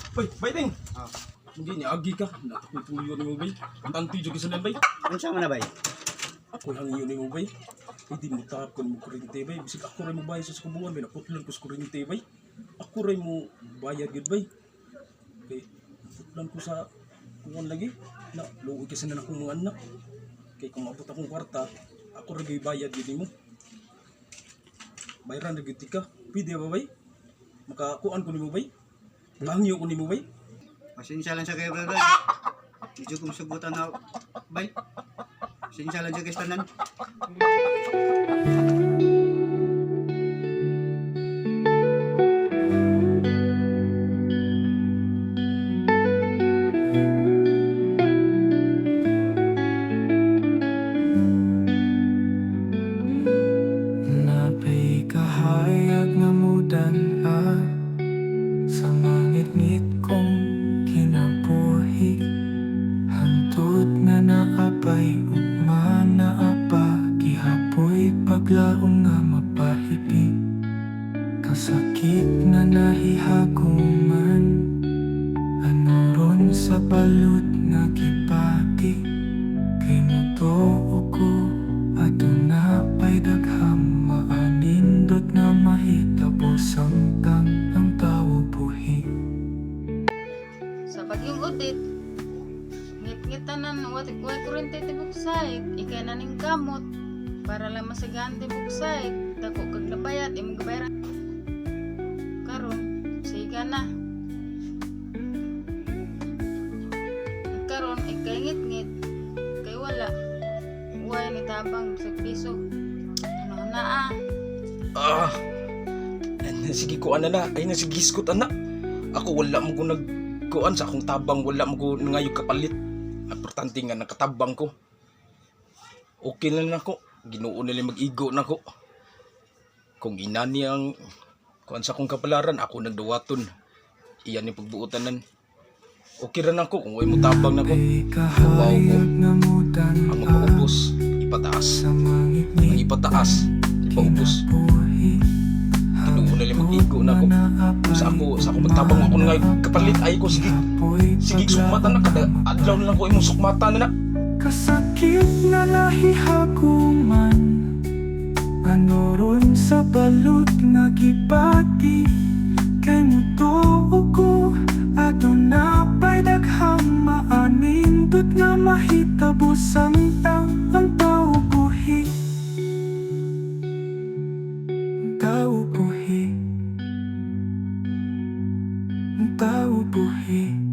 Bay, bay ting. Ah. Hindi niya agi ka. Natutuyo ni mo bay. Tanti jud kisalan bay. Unsa man na bay? Ako lang yun ni mo bay. Hindi mo tapon mo kuryente bay. Bisig ako rin mo bayad sa kubungan bay. Naputlan ko sa kuryente bay. Ako rin mo bayad gud bay. Kay putlan ko sa kuwan lagi. Na luoy kasi na akong mga anak. Kay kung mabot akong kwarta, ako rin bayad gud mo. Bayaran na gud ka. Pwede ba bay? Makakuan ko ni mo bay? Langyo ko ni mo bay? Pasensya lang sa kayo, brother. Medyo kong sugutan na, bay. Pasensya lang sa kayo, tanan. Napay kahayag nga mudan sa mangit-ngit kong kinabuhi. Hantod na naapay ugma naapa, gihapoy paglaong nga mapahibig. Kasakit na nahihaguman, ano ron sa balod na gipati. Kay mutuo ko aduna pay daghang maanindot nga mahitabo samtang ang tao buhi. Sa bagyong udit, ngit-ngitanan way kurente tibok site, ikay na ning kamot para lang masagaan tibok site, dako kag labayad imong gabayaran. Karon, siga na. Karon ikay ngit-ngit, kay wala. Uway ni tabang sa piso. Ano na Sige ko ana na. Ay nasigiskot ana. Ako wala mo ko nagkuan sa akong tabang. Wala mo ko ngayog kapalit. Importante nga nakatabang ko. Okay lang ako. Ginoo nila mag-igo na ko. Kung inani ang kuan sa akong kapalaran, ako nagduwaton. Iyan yung pagbuotanan. Okay rin ako kung way mo tabang na ko. Kubaw ko. Ang magpaubos, ipataas. Ang ipataas, ipaubos. Ginoo nila mag-igo na ko. Kung sa ako magtabang ako ngayon kapalit, ay ko sige sukmatan na kada adlaw na lang ko imong sukmatan na. Kasakit na nahihaguman, ano ron sa balot na gipati. Kay mutuo ko aduna pay daghang maanindot nga mahitabo samtang ang tao buhi. Tao buhi. Tao buhi.